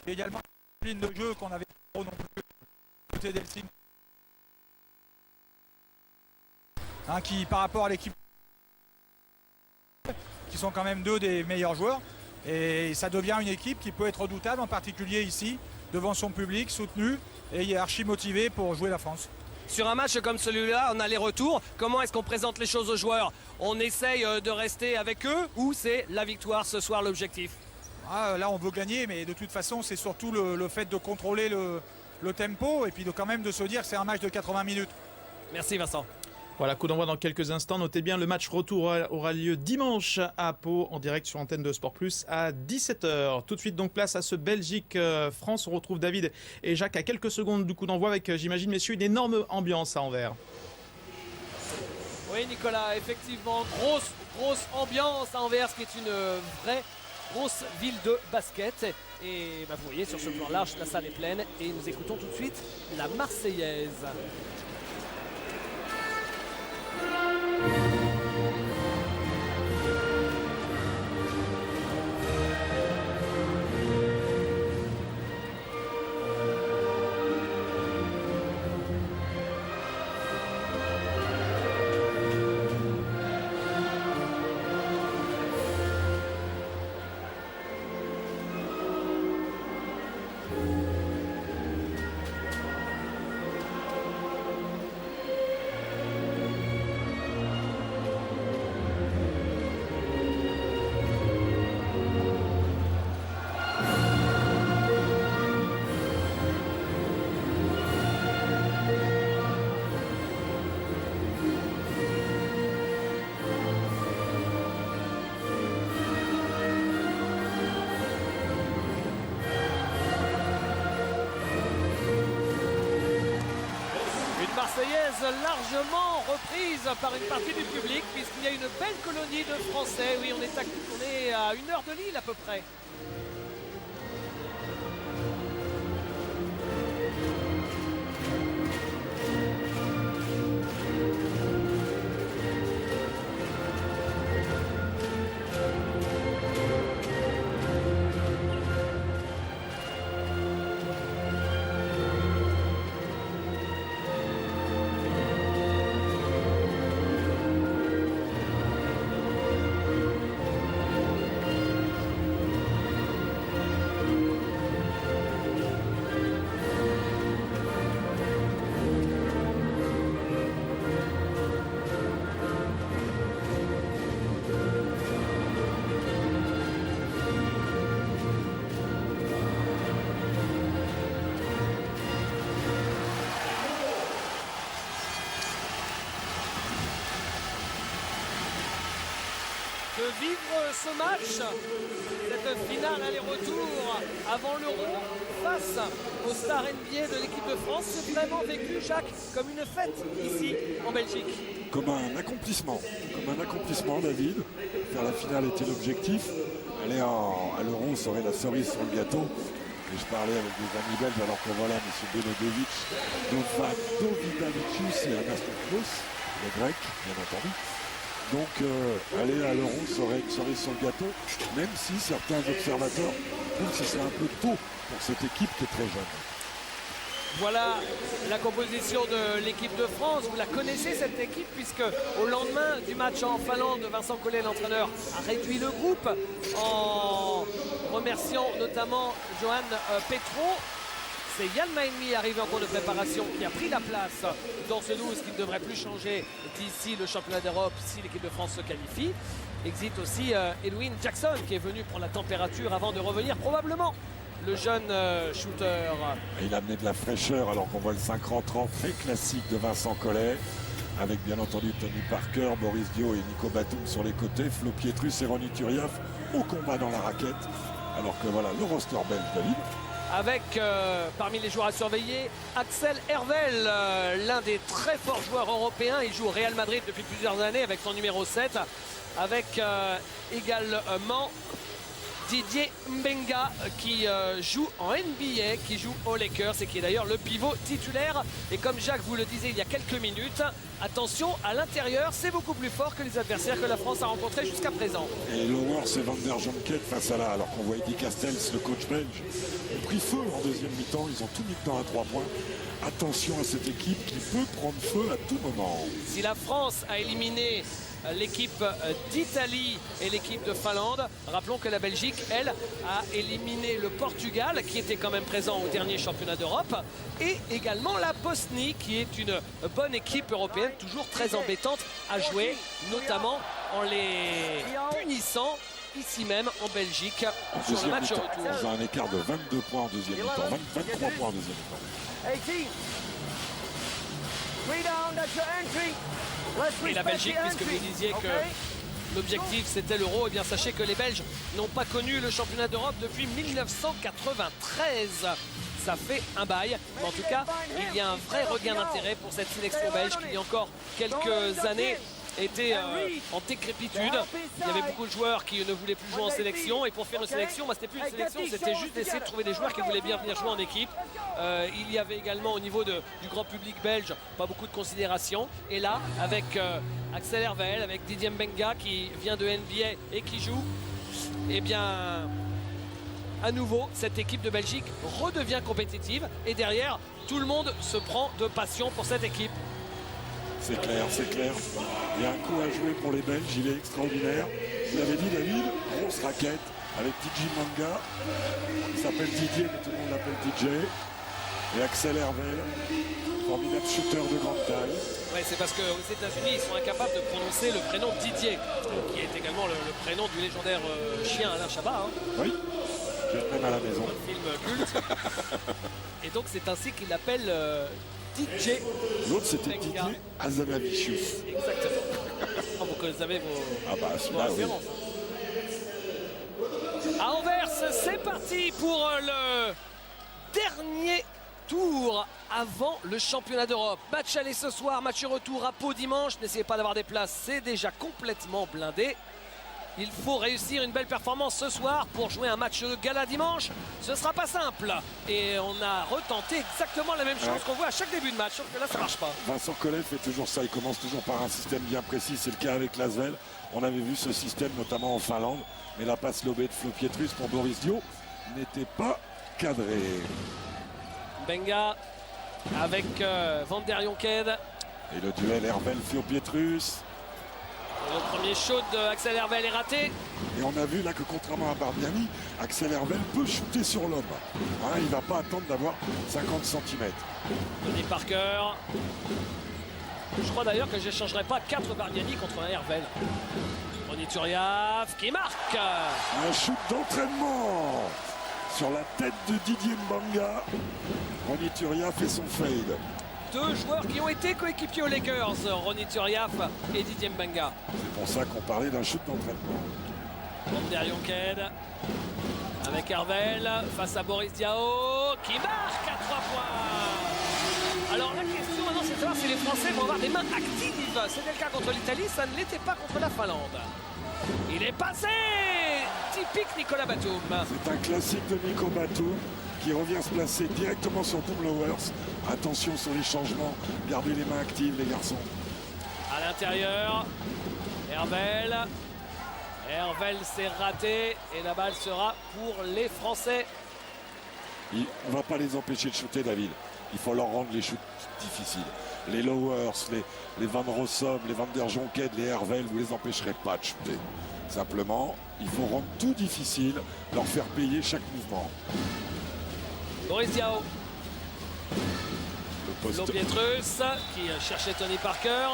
Et également une ligne de jeu qu'on avait trop non plus côté d'Helsinki. Qui par rapport à l'équipe qui sont quand même deux des meilleurs joueurs et ça devient une équipe qui peut être redoutable, en particulier ici devant son public soutenu et archi motivé pour jouer la France. Sur un match comme celui-là, en aller-retour, comment est-ce qu'on présente les choses aux joueurs? On essaye de rester avec eux ou c'est la victoire ce soir l'objectif? Là on veut gagner, mais de toute façon c'est surtout le fait de contrôler le tempo et puis quand même de se dire que c'est un match de 80 minutes. Merci Vincent. Voilà, coup d'envoi dans quelques instants. Notez bien, le match retour aura lieu dimanche à Pau, en direct sur Antenne de Sport Plus à 17h. Tout de suite, donc, place à ce Belgique-France. On retrouve David et Jacques à quelques secondes du coup d'envoi avec, j'imagine, messieurs, une énorme ambiance à Anvers. Oui, Nicolas, effectivement, grosse ambiance à Anvers, qui est une vraie grosse ville de basket. Et vous voyez, sur ce plan large, la salle est pleine. Et nous écoutons tout de suite la Marseillaise. Largement reprise par une partie du public puisqu'il y a une belle colonie de Français. Oui, on est à 1 heure de Lille à peu près. De vivre ce match, cette finale aller-retour avant l'Euro face aux stars NBA de l'équipe de France, c'est vraiment vécu, Jacques, comme une fête ici en Belgique. Comme un accomplissement, David. Faire la finale était l'objectif. Aller à l'Euro serait la cerise sur le gâteau. Et je parlais avec des amis belges alors que voilà, M. Belodevic, Dovidavicius et Anastasios, le grec, bien entendu. Donc aller à l'Euro serait une cerise sur le gâteau, même si certains observateurs trouvent que ce serait un peu tôt pour cette équipe qui est très jeune. Voilà la composition de l'équipe de France. Vous la connaissez cette équipe puisque au lendemain du match en Finlande, Vincent Collet, l'entraîneur, a réduit le groupe en remerciant notamment Johan Petro. C'est Yann Maenmi arrivé en cours de préparation qui a pris la place dans ce 12 qui ne devrait plus changer d'ici le championnat d'Europe si l'équipe de France se qualifie. Exit aussi Edwin Jackson qui est venu prendre la température avant de revenir probablement. Le jeune shooter. Il a amené de la fraîcheur alors qu'on voit le 5 rentrant très classique de Vincent Collet. Avec bien entendu Tony Parker, Boris Dio et Nico Batum sur les côtés. Flo Pietrus et Ronny Turiaf au combat dans la raquette. Alors que voilà le roster belge, David. Avec parmi les joueurs à surveiller Axel Hervel, l'un des très forts joueurs européens. Il joue au Real Madrid depuis plusieurs années avec son numéro 7. Avec également Didier Mbenga qui joue en NBA, qui joue aux Lakers et qui est d'ailleurs le pivot titulaire. Et comme Jacques vous le disait il y a quelques minutes, attention, à l'intérieur, c'est beaucoup plus fort que les adversaires que la France a rencontrés jusqu'à présent. Et Lowers et Van der Jonket face à là, alors qu'on voit Eddy Castels, le coach belge, ont pris feu en deuxième mi-temps. Ils ont tout mis dedans à 3 points. Attention à cette équipe qui peut prendre feu à tout moment. Si la France a éliminé l'équipe d'Italie et l'équipe de Finlande, rappelons que la Belgique, elle, a éliminé le Portugal, qui était quand même présent au dernier championnat d'Europe, et également la Bosnie, qui est une bonne équipe européenne, toujours très embêtante à jouer, notamment en les punissant ici même en Belgique En sur le deuxième match mi-temps, retour. ils ont un écart de 22 points en deuxième mi-temps, 23 points en deuxième mi-temps. Et la Belgique, puisque vous disiez que l'objectif c'était l'Euro, et bien sachez que les Belges n'ont pas connu le championnat d'Europe depuis 1993. Ça fait un bail, mais en tout cas, il y a un vrai regain d'intérêt pour cette sélection belge qui, il y a encore quelques années, était en décrépitude. Il y avait beaucoup de joueurs qui ne voulaient plus jouer en sélection, et pour faire une sélection, c'était plus une sélection, c'était juste d'essayer de trouver des joueurs qui voulaient bien venir jouer en équipe. Il y avait également au niveau du grand public belge pas beaucoup de considération, et là avec Axel Hervel, avec Didier Mbenga qui vient de NBA et qui joue, et bien à nouveau cette équipe de Belgique redevient compétitive, et derrière tout le monde se prend de passion pour cette équipe. C'est clair, c'est clair. Il y a un coup à jouer pour les Belges, il est extraordinaire. Vous l'avez dit, David, grosse raquette avec DJ Manga. Il s'appelle Didier, mais tout le monde l'appelle DJ. Et Axel Hervel, formidable shooter de grande taille. Ouais, c'est parce qu'aux États-Unis, ils sont incapables de prononcer le prénom Didier, qui est également le prénom du légendaire chien Alain Chabat. Oui, je l'ai même à la maison. Un film culte. Et donc c'est ainsi qu'il l'appelle DJ. L'autre, c'était Mbenga. Didier Azanavicius. Exactement. Oh, vous avez vos, Ah bah, vos celui-là, oui. références. À Anvers, c'est parti pour le dernier tour avant le championnat d'Europe. Match aller ce soir, match retour à Pau dimanche. N'essayez pas d'avoir des places, c'est déjà complètement blindé. Il faut réussir une belle performance ce soir pour jouer un match de gala dimanche. Ce ne sera pas simple. Et on a retenté exactement la même chose qu'on voit à chaque début de match, sauf que là ça marche pas. Vincent Collet fait toujours ça, il commence toujours par un système bien précis, c'est le cas avec Lasvel. On avait vu ce système notamment en Finlande, mais la passe lobée de Flo Pietrus pour Boris Dio n'était pas cadrée. Benga avec Van der Jonket. Et le duel Hervel-Flo Pietrus. Le premier shoot d'Axel Hervel est raté. Et on a vu là que contrairement à Barbiani, Axel Hervel peut shooter sur l'homme. Hein, il ne va pas attendre d'avoir 50 cm. Tony Parker. Je crois d'ailleurs que je n'échangerai pas 4 Barbiani contre un Hervel. Ronny Turiaf qui marque. Un shoot d'entraînement sur la tête de Didier Mbanga. Ronny Turiaf fait son fade. Deux joueurs qui ont été coéquipiers aux Lakers, Ronny Turiaf et Didier Mbenga. C'est pour ça qu'on parlait d'un shoot d'entraînement. Van der Jonket avec Hervel face à Boris Diaw qui marque à 3 points. Alors la question maintenant c'est de savoir si les Français vont avoir des mains actives. C'était le cas contre l'Italie, ça ne l'était pas contre la Finlande. Il est passé. Typique Nicolas Batum. C'est un classique de Nico Batum qui revient se placer directement sur Tom Lowers. Attention sur les changements, gardez les mains actives les garçons. À l'intérieur, Hervel. Hervel s'est raté et la balle sera pour les Français. On ne va pas les empêcher de shooter, David. Il faut leur rendre les shoots difficiles. Les Lowers, les Van Rossum, les Van der Jonket, les Hervel, vous ne les empêcherez pas de shooter. Simplement, il faut rendre tout difficile, leur faire payer chaque mouvement. Boris Diaw. Le Flo poste. Pietrus qui cherchait Tony Parker.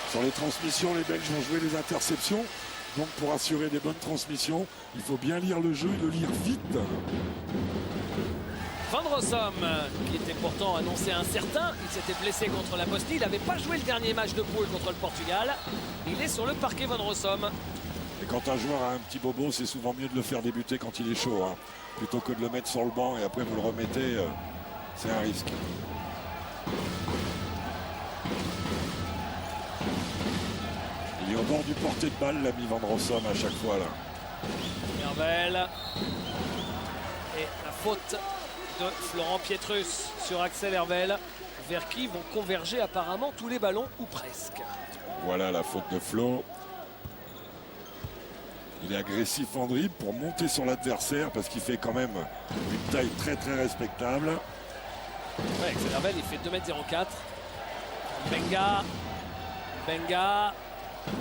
Sur les transmissions, les Belges vont jouer les interceptions. Donc pour assurer des bonnes transmissions, il faut bien lire le jeu et le lire vite. Van Rossum, qui était pourtant annoncé incertain, il s'était blessé contre la Bosnie, il n'avait pas joué le dernier match de poule contre le Portugal. Il est sur le parquet, Van Rossum. Et quand un joueur a un petit bobo, c'est souvent mieux de le faire débuter quand il est chaud, hein, plutôt que de le mettre sur le banc et après vous le remettez, c'est un risque. Il est au bord du portée de balle, l'ami Van Rossum à chaque fois là. Hervel. Et la faute de Florent Pietrus sur Axel Hervel. vers qui vont converger apparemment tous les ballons, ou presque. Voilà la faute de Flo. Il est agressif en dribble pour monter sur l'adversaire parce qu'il fait quand même une taille très très respectable. Ouais, Axel Hervel, il fait 2,04 m. Benga,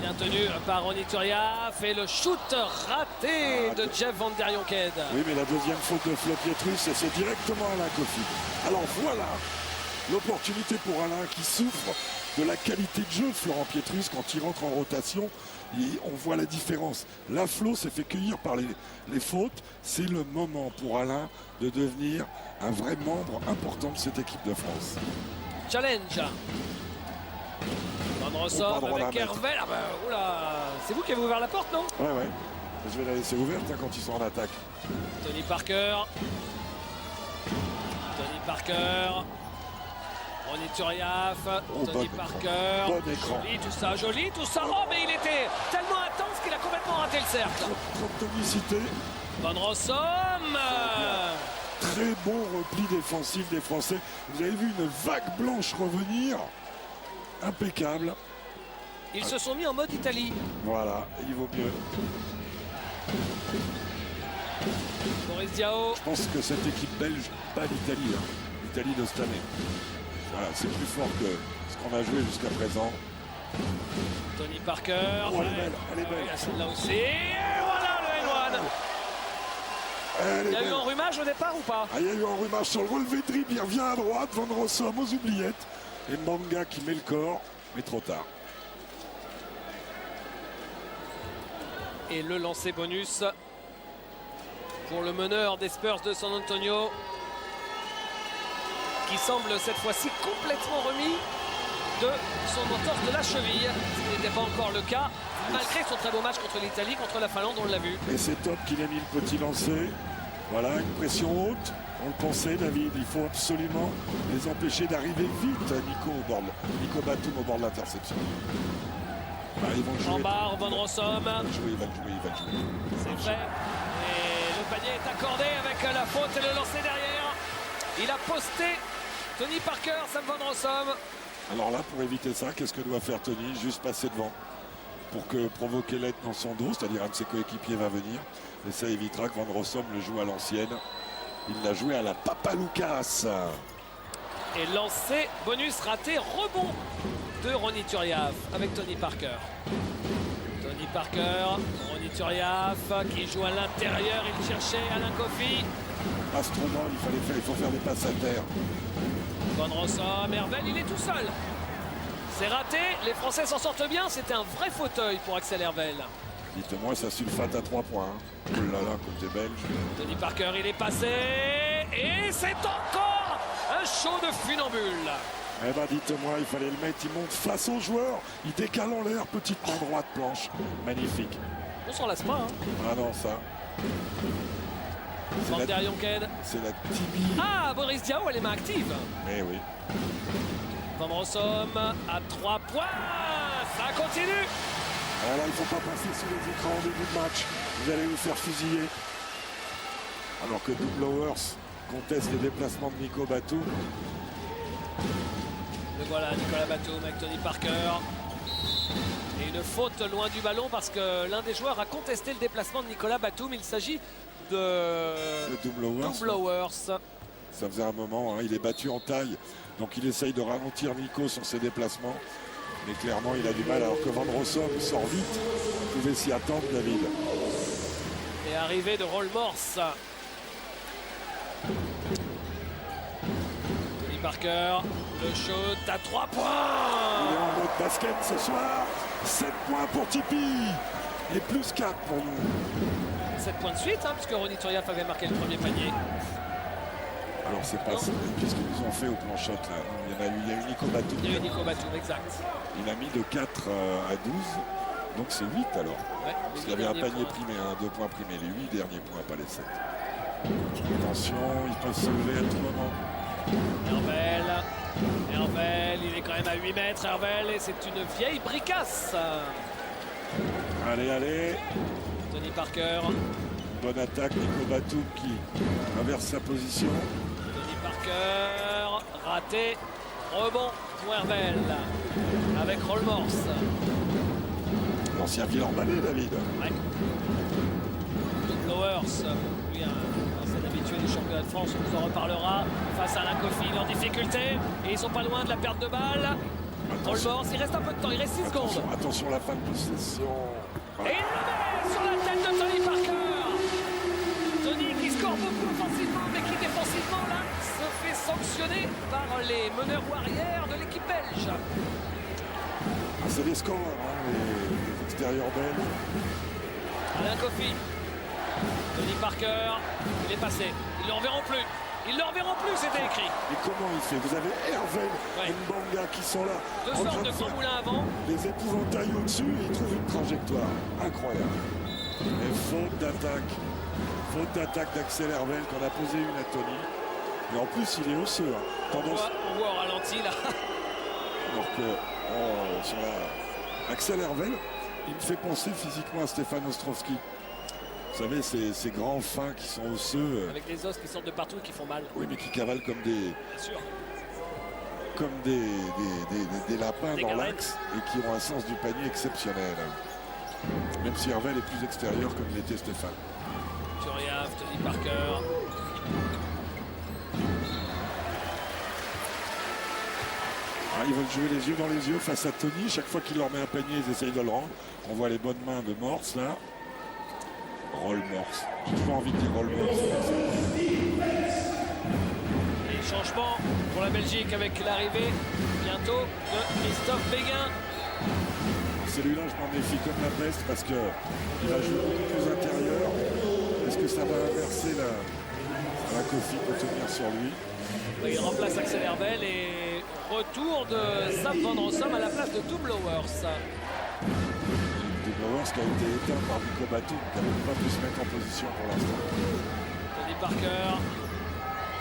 bien tenu par Ronny Turiaf, et le shoot raté de Jeff Van der Jonckheede. Oui, mais la deuxième faute de Flo Pietrus, et c'est directement Alain Kofi. Alors voilà l'opportunité pour Alain qui souffre de la qualité de jeu de Florent Pietrus quand il rentre en rotation. On voit la différence. Là, Flo s'est fait cueillir par les fautes. C'est le moment pour Alain de devenir un vrai membre important de cette équipe de France. Challenge. Van Rossum avec Hervel. Ah bah, oula, c'est vous qui avez ouvert la porte, non? Ouais, ouais. Je vais la laisser ouverte hein, quand ils sont en attaque. Tony Parker. Ronny Turiaf, Tony Parker. Bon écran. Joli tout ça. Oh, mais il était tellement intense qu'il a complètement raté le cercle. Trop de tonicité. Van Rossum. Très bon repli défensif des Français. Vous avez vu une vague blanche revenir. Impeccable. Ils se sont mis en mode Italie. Voilà, il vaut mieux. Boris Diaw. Je pense que cette équipe belge bat l'Italie. Hein. L'Italie de cette année. Voilà, c'est plus fort que ce qu'on a joué jusqu'à présent. Tony Parker. Oh, elle est belle, elle est belle. Celle-là aussi. Et voilà le N1. Il y a eu enrhumage au départ ou pas? Il y a eu enrhumage sur le relevé de dribble. Il revient à droite. Van Rossum aux oubliettes. Et Manga qui met le corps, mais trop tard. Et le lancer bonus pour le meneur des Spurs de San Antonio, qui semble cette fois-ci complètement remis de son entorse de la cheville, ce qui n'était pas encore le cas, malgré son très beau match contre l'Italie, contre la Finlande, on l'a vu. Et c'est top qu'il ait mis le petit lancer. Voilà, une pression haute. On le pensait, David, il faut absolument les empêcher d'arriver vite à Nico Batum au bord de l'interception. Bah, ils vont le jouer. En barre, Van Rossum. Il va le jouer. C'est fait. Et le panier est accordé avec la faute et le lancer derrière. Il a posté Tony Parker, Sam Van Rossum. Alors là, pour éviter ça, qu'est-ce que doit faire Tony? Juste passer devant pour provoquer l'aide dans son dos, c'est-à-dire un de ses coéquipiers va venir. Et ça évitera que Van Rossum le joue à l'ancienne. Il l'a joué à la Papaloukas. Et lancé, bonus raté, rebond de Ronny Turiaf avec Tony Parker. Tony Parker, Ronny Turiaf qui joue à l'intérieur, il cherchait Alain Kofi. Astronome, il faut faire des passes à terre. Van Rossum, Hervel, il est tout seul. C'est raté, les Français s'en sortent bien, c'était un vrai fauteuil pour Axel Hervel. Dites-moi, ça sulfate à 3 points. Oh là là, côté belge. Tony Parker, il est passé. Et c'est encore un show de funambule. Eh ben, dites-moi, il fallait le mettre. Il monte face au joueur. Il décale en l'air. Petite main droite planche. Magnifique. On s'en lasse pas. Hein. Ah non, ça. Van der Jonckheede. C'est la tibie. Ah, Boris Diaw, elle est main active. Eh oui. Van Rossum à 3 points. Ça continue. Alors là, il ne faut pas passer sur les écrans au début de match. Vous allez vous faire fusiller. Alors que Doublowers conteste les déplacements de Nico Batum. Le voilà, Nicolas Batum avec Tony Parker. Et une faute loin du ballon parce que l'un des joueurs a contesté le déplacement de Nicolas Batum. Il s'agit de Doublowers. Ça faisait un moment, hein, il est battu en taille. Donc il essaye de ralentir Nico sur ses déplacements. Mais clairement, il a du mal alors que Van Rossum sort vite. Vous pouvez s'y attendre, David. Et arrivée de Roll Morse. Tony Parker, le shoot à 3 points. Il est en mode basket ce soir. 7 points pour Tipeee. Et plus 4 pour nous. 7 points de suite, hein, puisque Ronny Turiaf avait marqué le premier panier. Alors c'est pas ça. Qu'est-ce qu'ils nous ont fait au plan shot là? Il y a eu Nico Batum. Il y a eu Nico Batum, exact. Il a mis de 4 à 12. Donc c'est 8 alors. Ouais, parce qu'il y avait un panier primé, 2 points primés. Les 8 derniers points, pas les 7. Attention, ils peuvent se lever à tout moment. Hervel, il est quand même à 8 mètres, Hervel, et c'est une vieille bricasse. Allez. Tony Parker. Bonne attaque, Nico Batum qui inverse sa position. Tony Parker, raté. Rebond pour Hervel avec Rollmors. L'ancien Villeurbanais, David. Ouais. Blowers, lui un ancien habitué du championnat de France, on vous en reparlera. Face à Alain Coffil en difficulté. Et ils sont pas loin de la perte de balle. Rollmors, il reste un peu de temps, il reste 6 secondes. Attention à la fin de possession. Et il le met sur la tête de Tony Parker. Tony qui score beaucoup offensivement, mais qui défensivement là se fait sanctionner par les meneurs ou arrières de l'équipe belge. Ah, c'est les scores, hein, les extérieurs belges. Alain Coffey. Tony Parker, il est passé. Ils ne le reverront plus. Ils ne le reverront plus, c'était écrit. Et comment il fait? Vous avez Hervel Ouais. et Mbanga qui sont là. Deux en train sortes de faire grands moulins avant. les épouvantails au-dessus et ils trouvent une trajectoire. Incroyable. Et faute d'attaque. Faute d'attaque d'Axel Hervel qu'on a posé une à Tony. Et en plus, il est osseux. Hein. Tendance... On voit au ralenti là. Alors que sur la... Axel Hervel, il me fait penser physiquement à Stéphane Ostrowski. Vous savez, ces grands fins qui sont osseux. Avec les os qui sortent de partout et qui font mal. Oui, mais qui cavalent comme des... Bien sûr. comme des lapins Des dans gamètes. l'axe et qui ont un sens du panier exceptionnel. Même si Hervel est plus extérieur comme l'était Stéphane. Turiaf, Tony Parker. Ah, ils veulent jouer les yeux dans les yeux face à Tony. Chaque fois qu'il leur met un panier, ils essayent de le rendre. On voit les bonnes mains de Morse là. Rollmors. J'ai toujours envie de dire Rollmors. Et changement pour la Belgique avec l'arrivée bientôt de Christophe Béguin. Celui-là, je m'en méfie comme la peste parce qu'il va jouer beaucoup plus intérieur. Est-ce que ça va inverser la Kofi pour tenir sur lui? Il remplace Axel Hervel et retour de Sam Van Rossum à la place de Doublowers. Doublowers qui a été éteint par Nico Batum, qui n'avait pas pu se mettre en position pour l'instant. Tony Parker.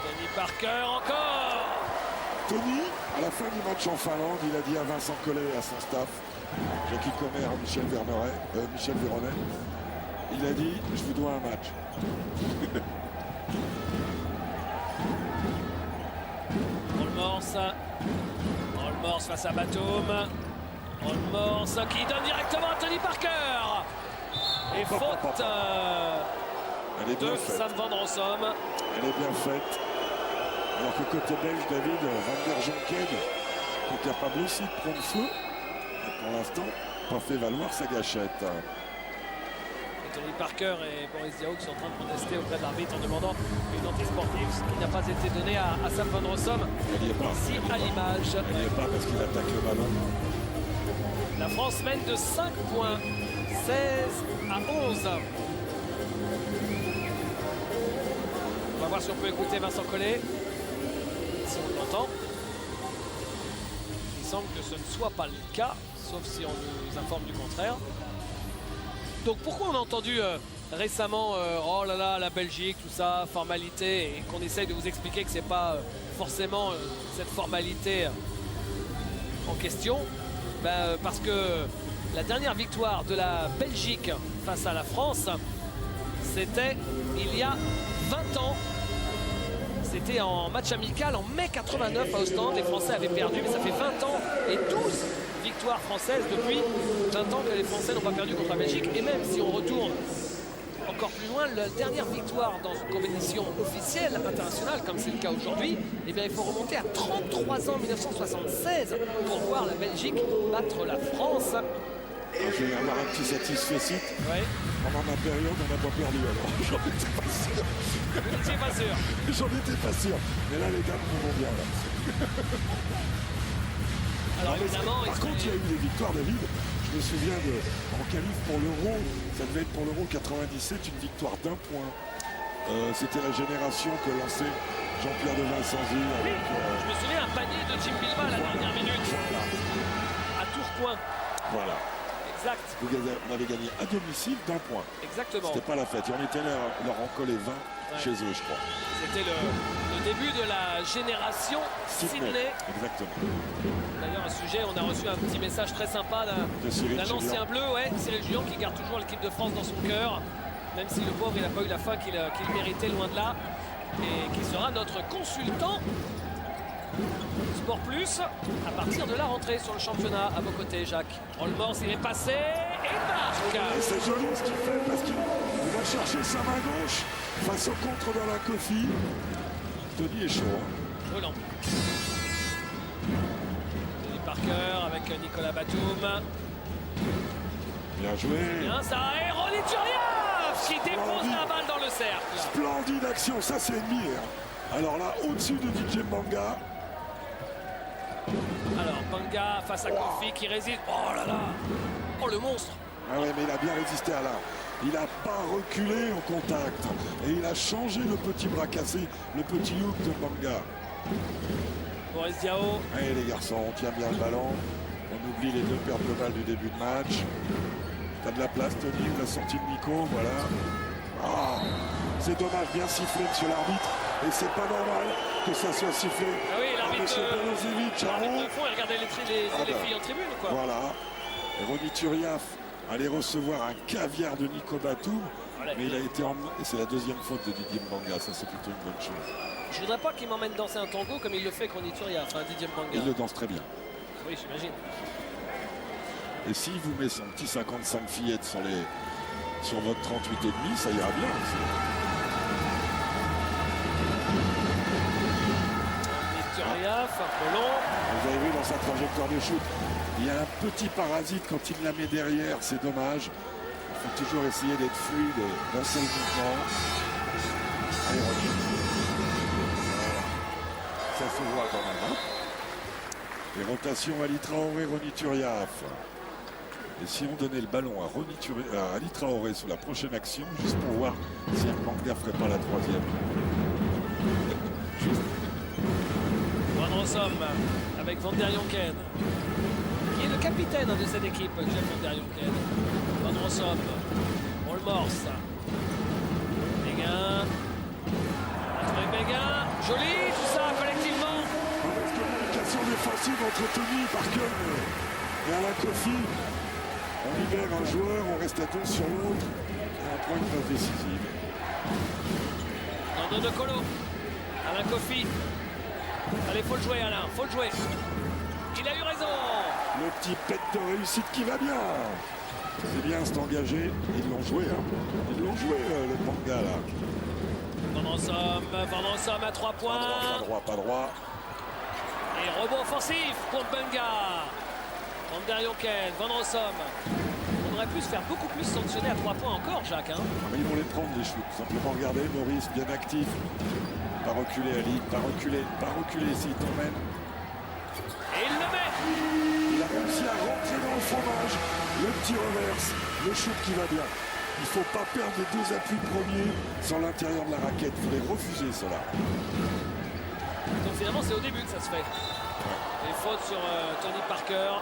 Tony Parker encore. Tony, à la fin du match en Finlande, il a dit à Vincent Collet et à son staff, Jackie Comer, Michel Véronnet, il a dit, je vous dois un match. Rollmors face à Batum. Rollmors qui donne directement à Tony Parker. Et faute Elle est bien de faite. Sam Van Rossum. Elle est bien faite. Alors que côté belge, David, Van der Jonken est capable aussi de prendre feu. Et pour l'instant, pas fait valoir sa gâchette. Et Tony Parker et Boris Diaw qui sont en train de protester auprès de l'arbitre en demandant une anti-sportive, ce qui n'a pas été donné à Sam Van Rossum. Elle n'y est pas. Ici à l'image. Elle n'y est pas parce qu'il attaque le ballon. La France mène de 5 points, 16 à 11. On va voir si on peut écouter Vincent Collet, si on l'entend. Il semble que ce ne soit pas le cas, sauf si on nous informe du contraire. Donc pourquoi on a entendu récemment oh là là, la Belgique, tout ça, formalité, et qu'on essaye de vous expliquer que c'est pas forcément cette formalité en question? Parce que la dernière victoire de la Belgique face à la France, c'était il y a 20 ans. C'était en match amical en mai 89 à Ostende. Les Français avaient perdu, mais ça fait 20 ans et 12 victoires françaises depuis 20 ans que les Français n'ont pas perdu contre la Belgique. Et même si on retourne encore plus loin, la dernière victoire dans une compétition officielle internationale, comme c'est le cas aujourd'hui, eh bien, il faut remonter à 33 ans, 1976, pour voir la Belgique battre la France. Je vais avoir un petit satisfait. Ouais. Pendant ma période, on n'a pas perdu. Alors, j'en étais pas sûr. Vous n'étiez pas sûr. J'en étais pas sûr. Mais là, les dames vont bien. Là. Alors Non, mais évidemment, par contre, il y a eu des victoires, David. Je me souviens en qualif pour l'Euro, ça devait être pour l'Euro 97, une victoire d'1 point. C'était la génération que lançait Jean-Pierre de Vincenzi. Avec, je me souviens un panier de Jim Bilba à la dernière minute, à Tourcoing. Voilà. Exact, Vous avez gagné à domicile d'1 point. exactement. C'était pas la fête. Et on était là, leur en coller 20 chez eux, je crois. C'était le début de la génération Sydney. Exactement. D'ailleurs, un sujet, on a reçu un petit message très sympa De Cyril d'un ancien Julien. bleu, ouais, Cyril Julien, qui garde toujours l'équipe de France dans son cœur, même si le pauvre, il n'a pas eu la fin qu'il méritait, loin de là, et qui sera notre consultant Sport Plus, à partir de la rentrée sur le championnat. À vos côtés, Jacques. Olmos, il est passé et il marque. Et c'est joli ce qu'il fait parce qu'il va chercher sa main gauche face au contre dans la Kofi. Tony est chaud. Hein. Brûlant. Tony Parker avec Nicolas Batum. Bien joué. Bien ça, et Ronny Turiaf qui dépose la balle dans le cercle. Splendide action, ça c'est ennemi. Alors là, au-dessus de DJ Mbanga. Alors, Mbanga face à Kofi qui résiste. Oh là là. Oh le monstre. Ah ouais, mais il a bien résisté à là. Il n'a pas reculé au contact. Et il a changé le petit bras cassé, le petit look de Mbanga. Boris Diaw. Allez les garçons, on tient bien le ballon. On oublie les 2 pertes de balles du début de match. T'as de la place, Tony, ou la sortie de Nico, voilà. Ah, c'est dommage, bien sifflé, monsieur l'arbitre. Et c'est pas normal que ça soit sifflé. Ah oui, l'arbitre Monsieur Pelosevic, de fond, il regardait les filles en tribune ou quoi. Voilà. Et Ronny Turiaf allait recevoir un caviar de Nico Batum. Voilà, Mais il a été emmené. Et c'est la deuxième faute de Didier Mbanga. Ça, c'est plutôt une bonne chose. Je voudrais pas qu'il m'emmène danser un tango comme il le fait avec Ronny Turiaf, Didier Mbanga. Il le danse très bien. Oui, j'imagine. Et s'il vous met son petit 55 fillettes sur votre 38,5, ça ira bien aussi. Turiaf, un peu long. Vous avez vu dans sa trajectoire de shoot, il y a un petit parasite quand il la met derrière, c'est dommage. Il faut toujours essayer d'être fluide d'un seul mouvement. Allez, Ronny. Voilà. Ça se voit quand même. Hein. Les rotations Ali Traoré, Ronny Turiaf. Et si on donnait le ballon à Ali Traoré sur la prochaine action, juste pour voir si Mbanga ne ferait pas la troisième. Van Rossum avec Van der Jonken, qui est le capitaine de cette équipe, Jeff Van der Jonken. Van Rossum, Olmors, Béguin, André Béguin, joli, tout ça collectivement. Communication défensive entre Tony Parker et Alain Kofi. On libère un joueur, on reste à 2 sur l'autre et on prend une passe décisive. Nando De Colo, Alain Kofi. Allez, faut le jouer Alain, faut le jouer. Il a eu raison. Le petit pet de réussite qui va bien. C'est bien, c'est engagé. Ils l'ont joué, hein. Ils l'ont joué, le Mbanga là. Van Rossum à 3 points. Pas droit. Et rebond offensif pour Mbanga. Van der Jonken, Van Rossum. On aurait pu se faire beaucoup plus sanctionner à 3 points encore, Jacques. Hein. Mais ils vont les prendre, les shoots. Simplement regarder, Maurice bien actif. Pas reculer, Ali. Pas reculer s'il t'emmène. Et il le met. Il a réussi à rentrer dans le fromage. Le petit reverse. Le shoot qui va bien. Il ne faut pas perdre les 2 appuis premiers sur l'intérieur de la raquette. Il faut les refuser, cela. Donc finalement, c'est au début que ça se fait. Les fautes sur Tony Parker.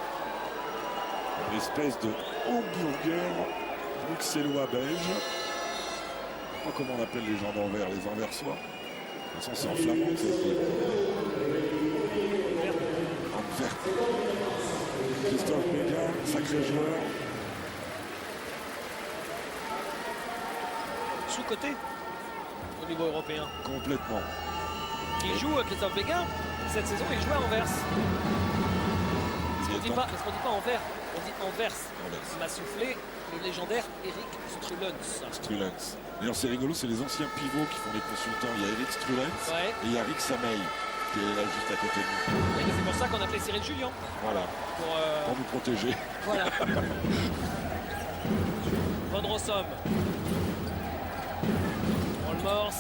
Une espèce de hamburger bruxellois belge. Je ne sais pas comment on appelle les gens d'Anvers, les Anversois. De toute façon, c'est en flamand que ça se dit. Anvers. Christophe Béguin, sacré joueur. Sous-côté au niveau européen. Complètement. Qui joue Christophe Béguin. Cette saison, il joue à Anvers. Parce qu'on ne dit pas Anvers, on dit Anvers. Il m'a soufflé le légendaire Eric Strulens. D'ailleurs, c'est rigolo, c'est les anciens pivots qui font les consultants. Il y a Eric Strulens et il y a Rick Samey qui est là juste à côté de nous. Et c'est pour ça qu'on appelait Cyril Julien. Voilà. Pour nous protéger. Voilà. Van Rossum. Olmors.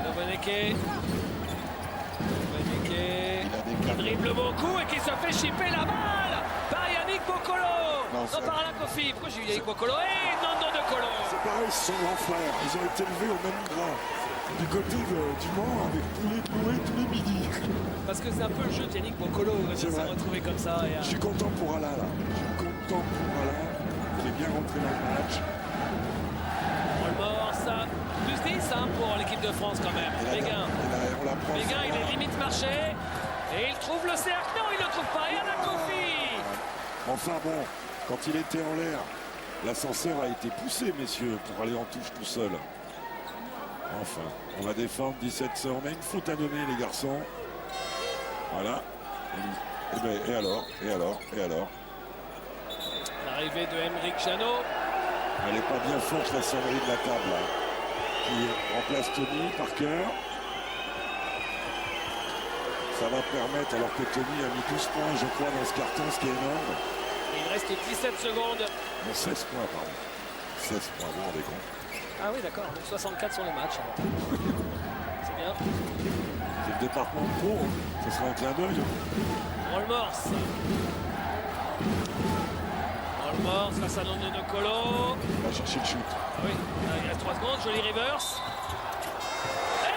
Loveneke. Qui dribble beaucoup et qui se fait chipper la balle par Yannick Bokolo. Non, par Alain Kofi. Pourquoi j'ai eu Yannick Bokolo et Nando De Colo? C'est pareil, ce sont grands frères. Ils ont été élevés au même endroit. Du côté du Mans avec poulet noué tous les midis. Parce que c'est un peu le jeu de Yannick Bokolo de se retrouver comme ça. Et, Je suis content pour Alain là. Je suis content pour Alain. Il est bien rentré dans le match. Olmors, ça. Plus 10 pour l'équipe de France quand même. Béguin. Béguin, il est limite marché. Et il trouve le cercle. Non, il ne le trouve pas. Et Alain Kofi. Enfin bon, quand il était en l'air, l'ascenseur a été poussé, messieurs, pour aller en touche tout seul. Enfin, on va défendre 17-16. On a une faute à donner, les garçons. Voilà. Et alors. L'arrivée de Aymeric Jeannot. Elle n'est pas bien forte, la sonnerie de la table, là. Qui remplace Tony Parker. Ça va permettre, alors que Tony a mis 12 points, je crois, dans ce carton, ce qui est énorme. Il reste 17 secondes. Non, 16 points, pardon. 16 points, vous vous rendez compte. Ah oui, d'accord. Donc 64 sur le match. C'est bien. C'est le département de Pau, hein. Ce sera un clin d'œil. Rolmors. Rolmors face à Nando de Colo. On va chercher le shoot. Ah oui, il reste 3 secondes. Joli reverse. Et il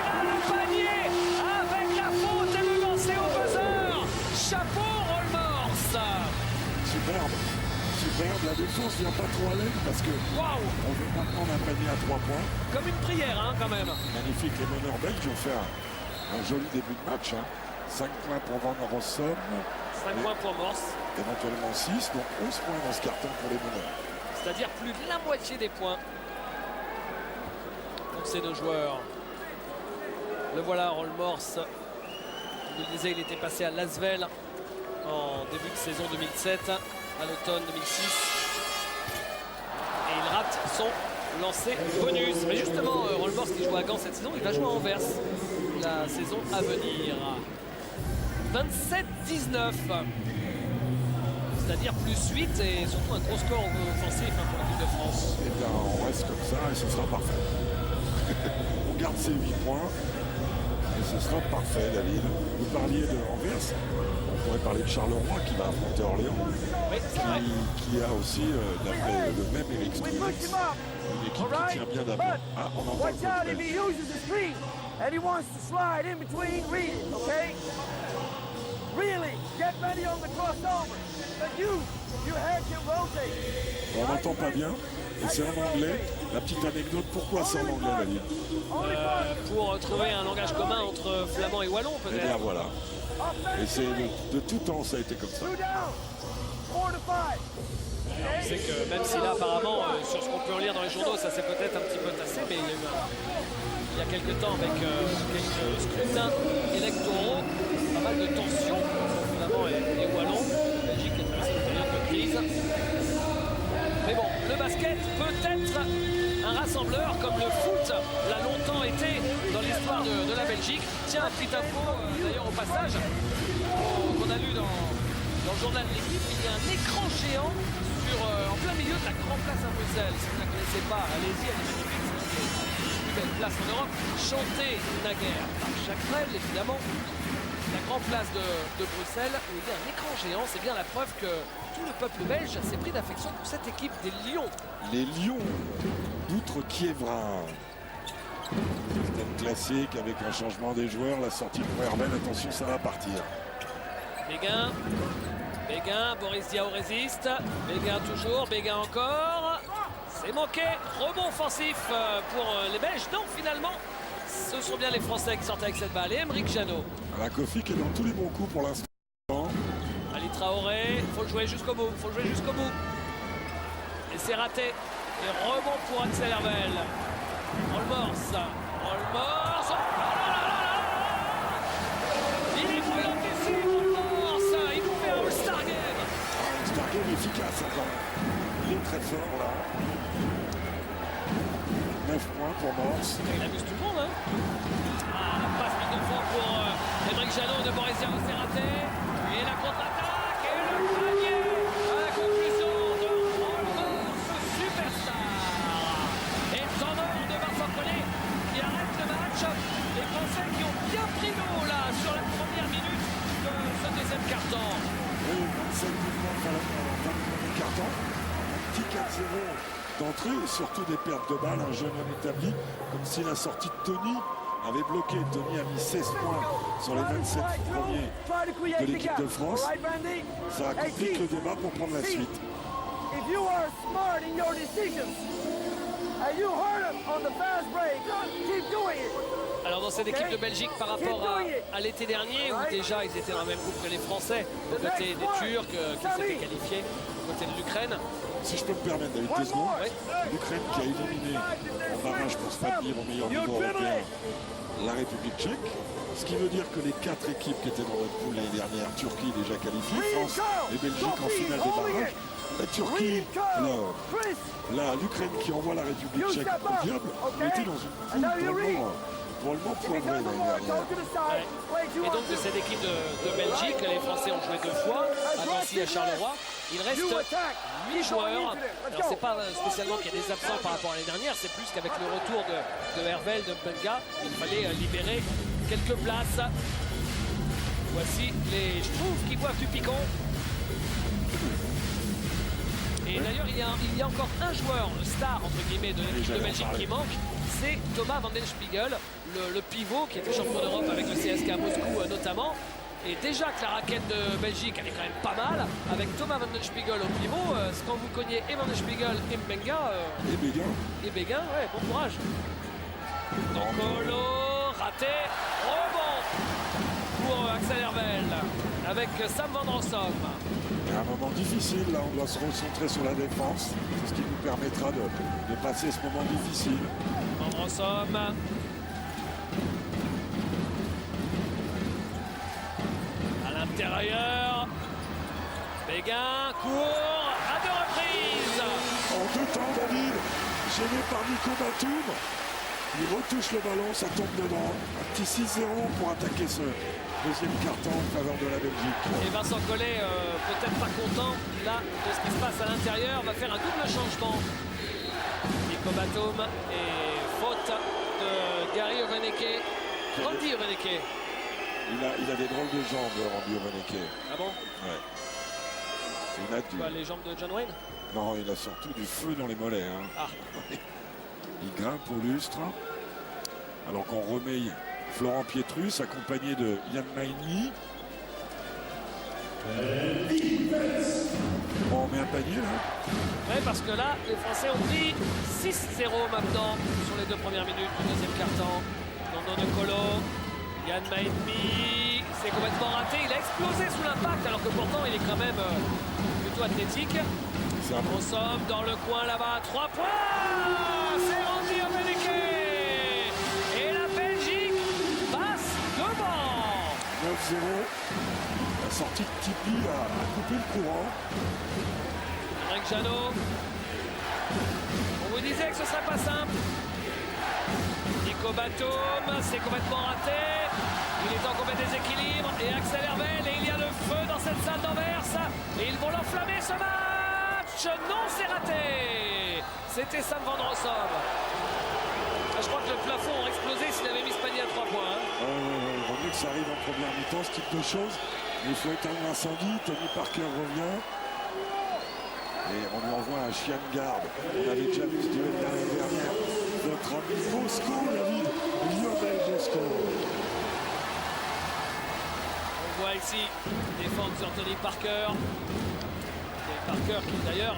a le panier avec la faute et le lancer au buzzer. Chapeau Rolmors. Superbe. La défense vient pas trop à l'aide parce que Waouh, on veut pas prendre un panier à 3 points. comme une prière hein, quand même. Magnifique, les meneurs belges ont fait un joli début de match. 5 points pour Van Rossum, 5 points pour Morse, éventuellement 6, donc 11 points dans ce carton pour les meneurs. c'est-à-dire plus de la moitié des points pour ces deux joueurs. Le voilà, Rolmors. Je le disais, il était passé à Lasvel en début de saison 2007, à l'automne 2006. Et il rate son lancer bonus. Mais justement, Rolmors qui joue à Gand cette saison, il va jouer à Anvers la saison à venir. 27-19. C'est-à-dire plus 8 et surtout un gros score offensif pour l'équipe de France. Et bien on reste comme ça et ce sera parfait. On garde ces 8 points et ce sera parfait, David. Vous parliez de Anvers, on pourrait parler de Charleroi qui va affronter Orléans, Oui, c'est vrai. qui a aussi, d'après le même Eric Stevens, une équipe qui tient bien d'abord. Ah, on entend Watch out if he uses his feet and he wants to slide in between, read it, okay? Really, get ready on the crossover. But your head can rotate. On n'entend pas bien et c'est en anglais. La petite anecdote, pourquoi c'est en anglais, David? Pour trouver un langage commun entre flamand et wallon Et bien peut-être. voilà. Et c'est de tout temps ça a été comme ça. 2 down, 4 to 5. On sait que même si là apparemment sur ce qu'on peut en lire dans les journaux ça s'est peut-être un petit peu tassé, mais il y a quelques temps avec quelques scrutins électoraux, pas mal de tensions entre flamand et wallon. La Belgique est traversée une période de crise. Mais bon, le basket peut être un rassembleur comme le foot l'a longtemps été dans l'histoire de la Belgique. Tiens, un petit info d'ailleurs au passage qu'on a lu dans le journal de l'équipe, il y a un écran géant en plein milieu de la Grande Place à Bruxelles. Si vous ne la connaissez pas, allez-y, elle est magnifique. C'est la plus belle place en Europe. Chantée naguère par Jacques Brel, évidemment. La Grande Place de Bruxelles, où il y a un écran géant. C'est bien la preuve que tout le peuple belge s'est pris d'affection pour cette équipe des Lions. Les Lions d'Outre-Kievrin. Système classique avec un changement des joueurs, la sortie pour Herben. Attention, ça va partir. Béguin, Boris Diaw résiste. Béguin toujours, Béguin encore. C'est manqué. Rebond offensif pour les Belges. Non, finalement, ce sont bien les Français qui sortent avec cette balle. Et Aymeric Jeannot. La Kofi qui est dans tous les bons coups pour l'instant. Ali Traoré, il faut le jouer jusqu'au bout. Et c'est raté. Et rebond pour Axel Hervel. Rolmors. Oh là là là là. Il est brillantissime, Rolmors. Il nous fait un All-Star Game. All-Star Game efficace encore. Il est très fort là. 9 points pour Morse. Il amuse tout le monde. La passe de fois pour Aymeric Jeannot de Boris Diaw, c'est raté. Et la contre-attaque et le panier à la conclusion de Rolmors, superstar. Et temps mort de Vincent Collet qui arrête le match. Les Français qui ont bien pris l'eau là sur la première minute de ce deuxième carton. Oui, 27 mouvements dans le premier carton. Un petit 4-0 d'entrée et surtout des pertes de balles. Un jeune homme établi, comme si la sortie de Tony avait bloqué. Tony a mis 16 points sur les 27 premiers de l'équipe de France. Ça complique le débat pour prendre la suite. If you are smart in your decisions and you heard him on the fast break, keep doing it. Alors dans cette équipe de Belgique par rapport à l'été dernier où déjà ils étaient dans le même groupe que les Français, aux côtés des Turcs qui s'étaient qualifiés, aux côtés de l'Ukraine, Si je peux me permettre, David, 2 secondes. L'Ukraine qui a éliminé en barrage pour se maintenir au meilleur niveau européen la République tchèque. Ce qui veut dire que les 4 équipes qui étaient dans notre poule l'année dernière, Turquie déjà qualifiée, France et Belgique en finale des barrages. La Turquie, là, l'Ukraine qui envoie la République tchèque au diable, était dans une poule probablement poivrée l'année dernière. Et donc de cette équipe de Belgique, les Français ont joué 2 fois, à Nancy et à Charleroi. Il reste 8 joueurs. Alors c'est pas spécialement qu'il y a des absents par rapport à l'année dernière, c'est plus qu'avec le retour de Hervel, de Benga, il fallait libérer quelques places. Voici les Schtroumpfs qui boivent du piquant. Et d'ailleurs, il y a encore un joueur star entre guillemets de l'équipe de Belgique qui manque, c'est Thomas van den Spiegel, le pivot qui était champion d'Europe avec le CSKA Moscou notamment. Et déjà que la raquette de Belgique elle est quand même pas mal, avec Thomas van den Spiegel au pivot, quand vous cognez et van den Spiegel et Mbenga. Et Béguin, ouais, bon courage. Donc Colo, raté, rebond pour Axel Hervel avec Sam van Rossum. Et un moment difficile, là, on doit se recentrer sur la défense. C'est ce qui nous permettra de passer ce moment difficile. Van Rossum. À l'intérieur. Béguin court à 2 reprises. En 2 temps, David, gêné par Nico Batum. Il retouche le ballon, ça tombe dedans. Un petit 6-0 pour attaquer ce deuxième carton en faveur de la Belgique. Et Vincent Collet, peut-être pas content là de ce qui se passe à l'intérieur, va faire un double changement. Nico Batum et faute de Gary Oveneke. Randy Oveneke. Il a des drôles de jambes, Randy Oveneke. Ah bon? Ouais. Il a Quoi, les jambes de John Wayne? Non, il a surtout du feu dans les mollets. Hein. Ah. Il grimpe au lustre. Alors qu'on remet Florent Pietrus accompagné de Yann Maini. Bon, on met un panier là. Oui, parce que là, les Français ont pris 6-0 maintenant sur les 2 premières minutes du deuxième quart-temps. Nono de Colo, Yann Maini, c'est complètement raté. Il a explosé sous l'impact alors que pourtant il est quand même plutôt athlétique. On somme dans le coin là-bas, 3 points. C'est Randy Oveneke. Et la Belgique passe devant. 9-0. La sortie de Tipeee a coupé le courant. Greg Jeannot. On vous disait que ce serait pas simple. Nico Batum, c'est complètement raté. Il est en complet déséquilibre. Et Axel Hervel. Et il y a le feu dans cette salle d'Anvers. Et ils vont l'enflammer ce match. Non, c'est raté. C'était Sam van Rossum. Je crois que le plafond aurait explosé s'il avait mis ce panier à 3 points. Il vaut mieux que ça arrive en première mi-temps, ce type de choses. Mais il faut éteindre l'incendie. Tony Parker revient. Et on lui envoie un chien de garde. On avait déjà vu ce duel l'année dernière. Notre ami Moscou, David. Lionel Moscou. On voit ici défendre sur Tony Parker. Parker qui d'ailleurs,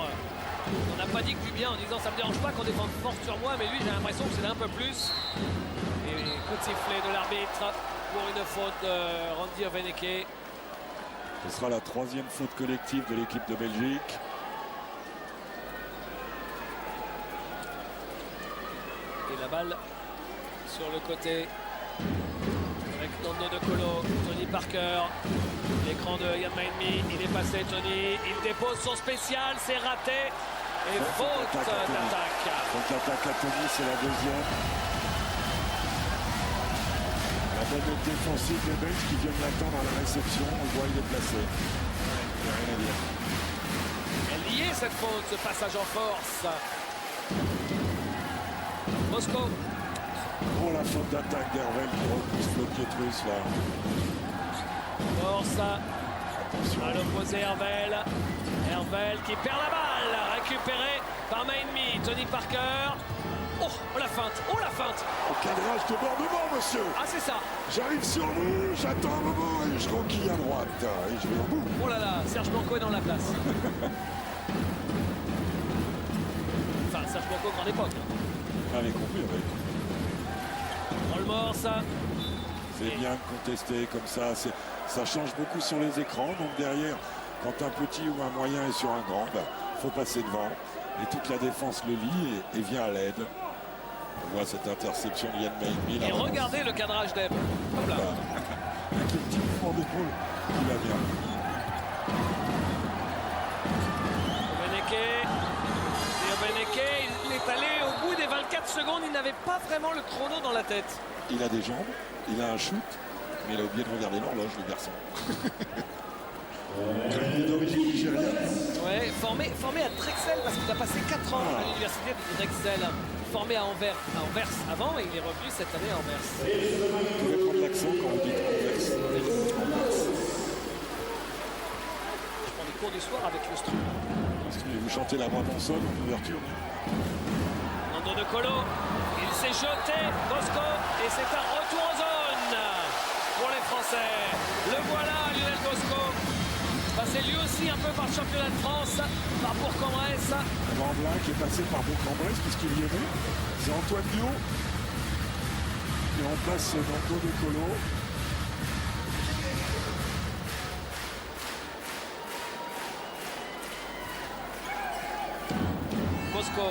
on n'a pas dit que du bien en disant ça me dérange pas qu'on défende fort sur moi, mais lui j'ai l'impression que c'est un peu plus. Et coup de sifflet de l'arbitre pour une faute de Randy Oveneke. Ce sera la 3e faute collective de l'équipe de Belgique. Et la balle sur le côté avec Nono de Colo, Tony Parker. L'écran de Yann Maini, il est passé Tony, il dépose son spécial, c'est raté. Et faute d'attaque. Faute d'attaque à Tony, c'est la 2e. La bonne défensive des Belges qui viennent l'attendre à la réception. On le voit, il est placé. Il n'y a rien à dire. Elle y est cette faute, ce passage en force. Moscou. Oh, la faute d'attaque d'Hervel qui repousse Flo Pietrus là. Force à l'opposé Hervel. Hervel qui perd la balle. Récupéré par Maini. Tony Parker. Oh, la feinte. Oh, la feinte. Au cadrage de bord, monsieur. Ah, c'est ça. J'arrive sur vous, j'attends un moment et je roquille à droite. Et je vais au bout. Oh là là, Serge Blanco est dans la place. Enfin, Serge Blanco, grande époque. Avait compris, avait compris. On le mord, ça. C'est bien de contester comme ça. Ça change beaucoup sur les écrans. Donc derrière, quand un petit ou un moyen est sur un grand, faut passer devant. Et toute la défense le lit et vient à l'aide. On voit cette interception de Yann Maïmi. Et regardez le cadrage d'Eb. Hop là. Avec le petit mouvement d'épaule, il va bien. Beneke, il est allé au bout des 24 secondes. Il n'avait pas vraiment le chrono dans la tête. Il a des jambes, il a un shoot, mais il a oublié de regarder l'horloge, le garçon. Il est d'origine nigériane. Ouais, formé à Drexel parce qu'il a passé 4 ans à l'université de Drexel. Formé à Anvers avant et il est revenu cette année à Anvers. Vous pouvez prendre l'accent quand vous dites Anvers. Je prends des cours du soir avec le stru. Vous chantez la Brabançonne en ouverture. Nando De Colo, il s'est jeté, Bosco, et c'est un retour en zone pour les Français. Le voilà, Lionel Bosco. Passé lui aussi un peu par le championnat de France, par Bourg-en-Bresse. Van qui est passé par Bourg-en-Bresse puisqu'il y est né. C'est Antoine Dio. Et on passe Nando De Colo. Bosco.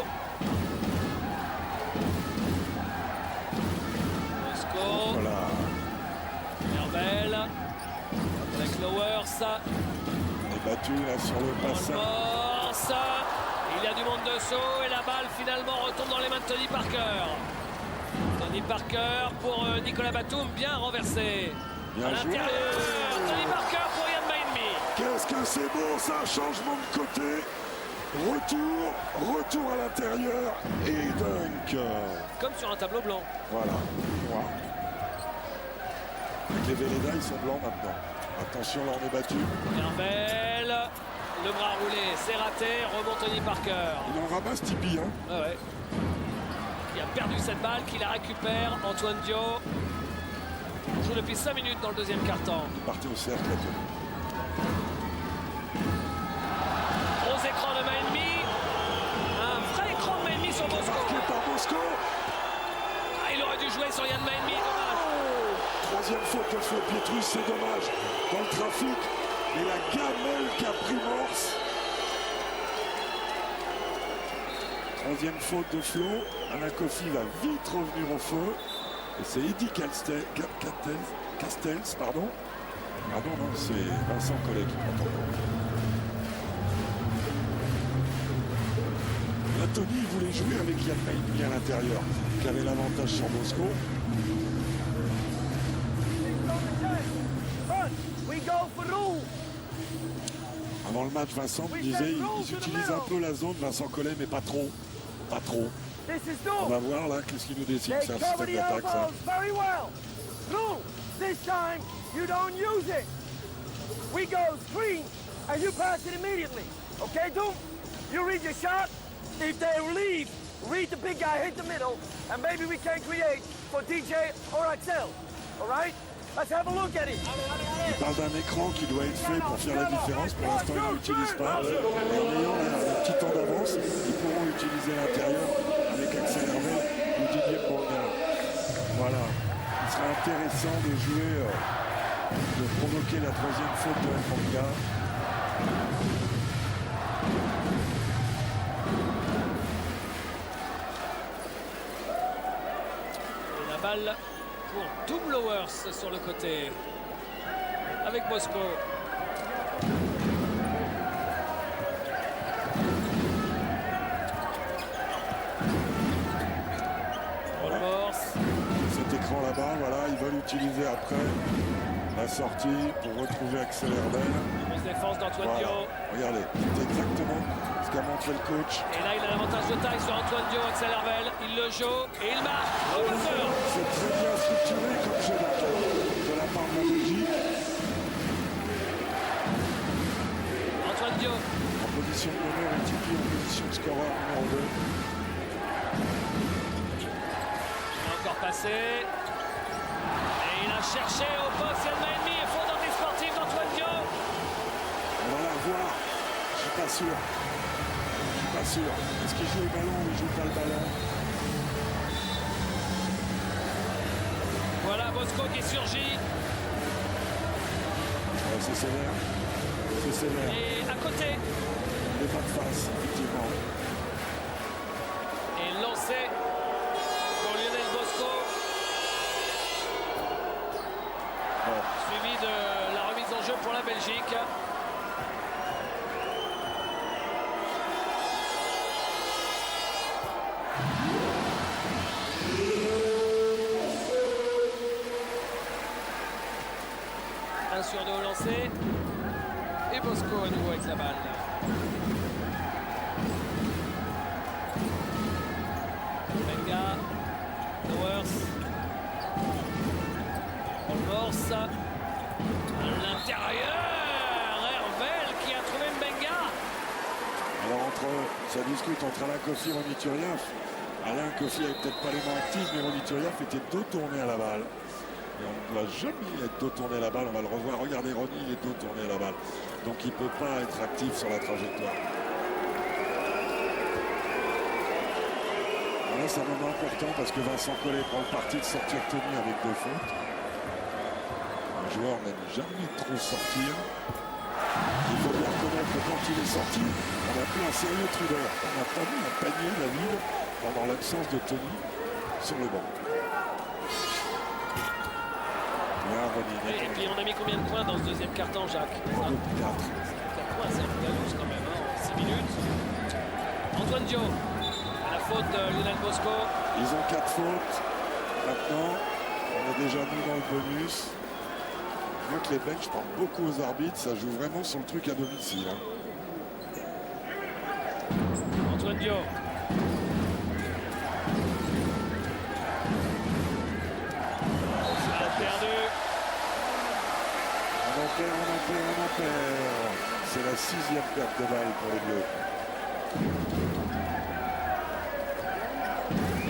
Voilà. Herbel. Avec Lowers. On est battu là sur le passage. Morse. Il y a du monde dessous et la balle finalement retombe dans les mains de Tony Parker. Tony Parker pour Nicolas Batum, bien renversé. Bien à joué. l'intérieur. Tony Parker pour Yann Maïmi. Qu'est-ce que c'est beau ça, changement de côté. Retour à l'intérieur et dunk. Comme sur un tableau blanc. Voilà. Wow. Avec les Véleda, ils sont blancs maintenant. Attention, là on est battu. Herbel. Le bras roulé, c'est raté. Remonte Tony Parker. Il en ramasse Tipeee, hein. Ah ouais. Il a perdu cette balle, qui la récupère. Antoine Dio. On joue depuis 5 minutes dans le deuxième quart-temps. Il partait au cercle là. Gros écran de Maïmi. Un vrai écran de Maïmi sur Bosco. Marqué par Bosco. Ah, il aurait dû jouer sur Yann Maïmi. Troisième faute de Flo Pietrus, c'est dommage. Dans le trafic, et la gamelle qu'a pris Morse. Troisième faute de Flo. Alain Kofi va vite revenir au feu. Et c'est Eddie Castells, pardon. Pardon, non, c'est Vincent Collet qui prend ton compte. Là, Tony, il voulait jouer avec Yann Maïmi à l'intérieur, qui avait l'avantage sur Bosco. Avant le match, Vincent me disait ils utilisent un peu la zone, Vincent Collet, mais pas trop. Pas trop. On va voir là, qu'est-ce qu'il nous décide, c'est un système d'attaque ça. This time, you don't use it. We go screen, and you pass it immediately. Okay, Doom? You read your shot. If they leave, read the big guy, hit the middle, and maybe we can create for DJ or Axel. All right? Let's have a look at it. Il parle d'un écran qui doit être fait pour faire la différence. Pour l'instant, ils ne l'utilisent pas. Et en ayant un petit temps d'avance, ils pourront utiliser l'intérieur avec Axel Hervé ou Didier Bourgin. Voilà. Il sera intéressant de jouer, de provoquer la troisième faute de Manga. Et la balle pour Doom Lowers sur le côté. Avec Bosco. Voilà. Morse. Cet écran là-bas, voilà, ils veulent utiliser après la sortie pour retrouver Axel Herbel. Grosse défense d'Antoine Voilà. Dio. Regardez, c'est exactement ce qu'a montré le coach. Et là, il a l'avantage de taille sur Antoine Dio, Axel Hervel. Il le joue et il marque. Au buzzer. C'est très bien structuré comme jeu de la part de la Belgique. Antoine Dio. En position de meneur et Tipeee en position de scoreur numéro 2. Il a encore passé. Et il a cherché au poste Yann Maïmi. Et faute anti-sportive d'Antoine Dio. On va la voir. Je suis pas sûr. Je suis pas sûr. Est-ce qu'il joue le ballon ou il joue pas le ballon? Voilà Bosco qui surgit. Ouais, c'est sévère. C'est sévère. Et à côté, les pas de face, effectivement. Et lancé pour Lionel Bosco. Bon. Suivi de la remise en jeu pour la Belgique. Un sur deux au lancer. Et Bosco à nouveau avec la balle. Benga, Towers, Olmors, à l'intérieur, Hervel qui a trouvé Benga. Alors ça discute entre Alain Kofi et Ronny Turiaf. Alain Kofi avait peut-être pas les mains actives, mais Ronny Turiaf était dos tourné à la balle. Et on ne doit jamais être dos tourné à la balle, on va le revoir. Regardez Ronny, il est dos tourné à la balle. Donc il ne peut pas être actif sur la trajectoire. Là, c'est un moment important parce que Vincent Collet prend le parti de sortir Tony avec 2 fautes. Un joueur n'aime jamais trop sortir. Il faut bien reconnaître que quand il est sorti, on a pris un sérieux thriller. On a pas mis un panier David pendant l'absence de Tony sur le banc. Et puis on a mis combien de points dans ce deuxième quart-temps, Jacques? 4. 4 points, c'est un galouse quand même, hein, en 6 minutes. Antoine Dio, à la faute de Lionel Bosco. Ils ont 4 fautes. Maintenant, on est déjà mis dans le bonus. Je vois que les Belges parlent beaucoup aux arbitres. Ça joue vraiment sur le truc à domicile. Hein. Antoine Dio. Perdu. On en perd. C'est la 6e perte de balle pour les Bleus.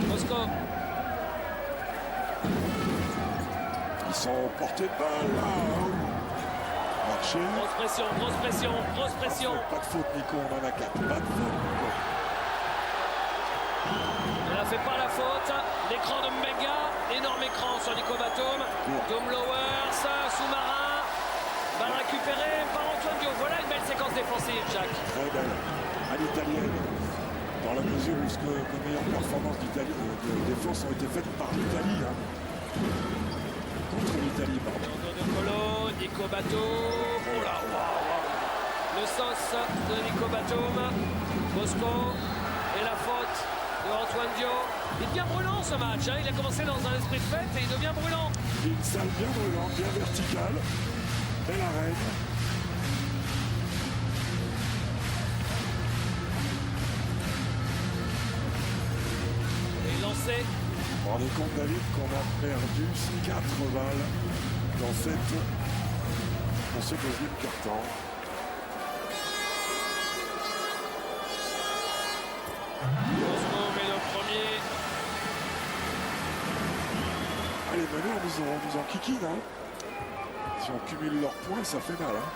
Bosco. Ils sont portés de balle là. Marché. Grosse pression, grosse pression, grosse pression. Pas de faute, Nico, on en a 4. Pas de faute, Nico. On n'a fait pas la faute. L'écran de Mbenga. Énorme écran sur Nico Batum. Tom Lowers, sous-marin. Balle récupérée par Antoine Dio. Voilà une belle séquence défensive, Jacques. Très belle. À l'italienne. Dans la mesure où les meilleures performances d'Italie, de défense ont été faites par l'Italie. Hein. Contre l'Italie, pardon. De Colo, Nico Batum. Oh là, waouh. Le sauce de Nico Batum. Bosco. Et la faute de Antoine Dio. Il devient brûlant ce match. Hein. Il a commencé dans un esprit de fête et il devient brûlant. Une salle bien brûlante, bien verticale. Belle arène. Et lancé. Vous vous rendez compte, David, qu'on a perdu 4 balles dans ce deuxième quart-temps. Bosco met le premier. Les meneurs nous en kikine. Hein. Si on cumule leurs points, ça fait mal. Hein.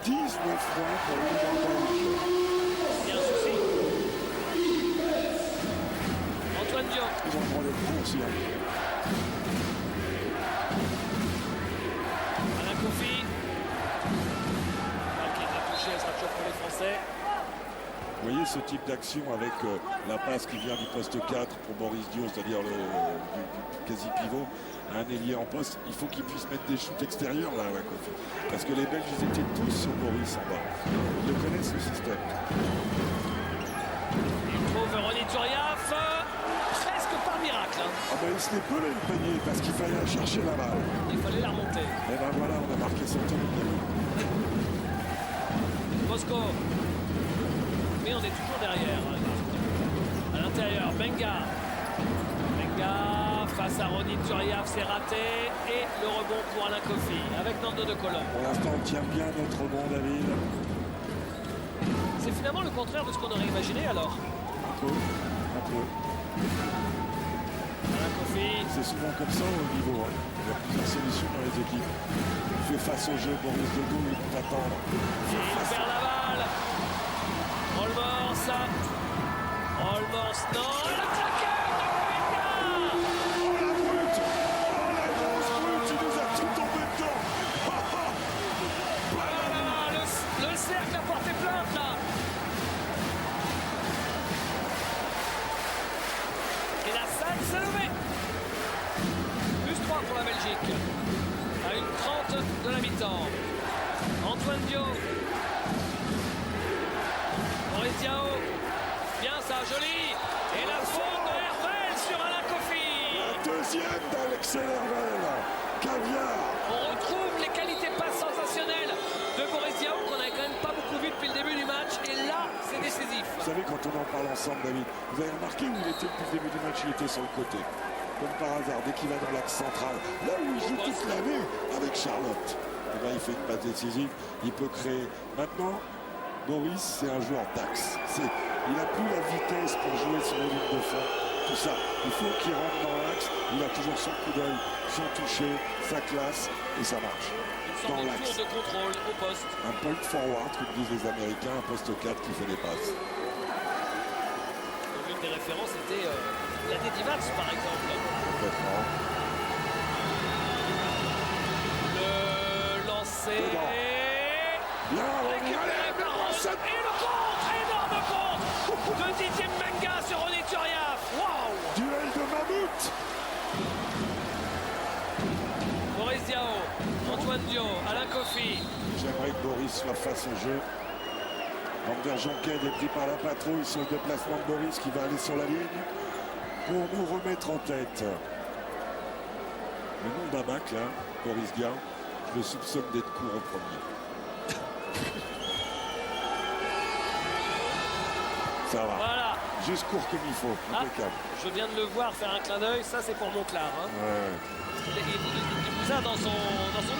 19 points pour le Belge. Il y a un souci. Antoine Dio. Ils ont le droit d'être bons aussi. Hein. Alain Kofi. Balle qui est touché, elle sera toujours pour les Français. Vous voyez ce type d'action avec la passe qui vient du poste 4 pour Boris Dio, c'est-à-dire du quasi-pivot, un ailier en poste. Il faut qu'il puisse mettre des shoots extérieurs là, Alain Kofi. Parce que les Belges, ils étaient tous sur Boris en bas. Ils le connaissent, le système. Il trouve Ronny Turiaf. Presque par miracle. Hein. Ah ben il se les pelait le panier parce qu'il fallait aller chercher la balle. Il fallait la remonter. Et ben voilà, on a marqué son temps. Bosco. Mais on est toujours derrière. À l'intérieur, Benga. Benga face à Ronny Turiaf, c'est raté. Et le rebond pour Alain Kofi avec Nando de Colo. Pour l'instant, on tient bien notre rebond, David. C'est finalement le contraire de ce qu'on aurait imaginé alors. Un peu. Alain Kofi. C'est souvent comme ça au niveau. Hein. Il y a plusieurs solutions dans les équipes. Il fait face au jeu, Boris Dodou, il peut attendre. Il perd la balle. Olmors, non, le claqueur de Benga. Oh la brute! Oh la grosse brute! Il nous a tout tombé dedans! Antoine Dio. Boris Diaw. Bien ça, joli. Et la faute de Hervel sur Alain Kofi. La deuxième d'Alexei Hervel. Caviar. On retrouve les qualités passes sensationnelles de Boris Diaw qu'on n'avait quand même pas beaucoup vu depuis le début du match. Et là, c'est décisif. Vous savez, quand on en parle ensemble, David, vous avez remarqué où il était depuis le début du match, il était sur le côté. Comme par hasard, dès qu'il va dans l'axe central, là où il joue toute l'année avec Charlotte, et ben, il fait une passe décisive, il peut créer. Maintenant, Boris, c'est un joueur d'axe. Il n'a plus la vitesse pour jouer sur les lignes de fond. Tout ça, il faut qu'il rentre dans l'axe. Il a toujours son coup d'œil, son toucher, sa classe, et ça marche. Une Dans sorte de l'axe. tour de contrôle au poste. Un point forward, comme disent les Américains, un poste 4 qui fait des passes. Donc, l'une des références était la Divac par exemple. Complètement. Le lancer. Bien, Récupéré par Ronson. Et le contre, énorme contre de Didier Mbenga sur Ronny Turiaf. Waouh! duel de mammouth. Boris Diaw, Antoine Dio, Alain Kofi. J'aimerais que Boris soit face au jeu. Van der Jonquet est pris par la patrouille sur le déplacement de Boris qui va aller sur la ligne pour nous remettre en tête. Le nom d'Amac, là, Boris Diaw, je le soupçonne d'être court au premier. Ça va. Voilà. Juste court comme il faut. Ah, Impeccable. je viens de le voir faire un clin d'œil, ça c'est pour Monclar. Hein. Ouais. Il vous a dans son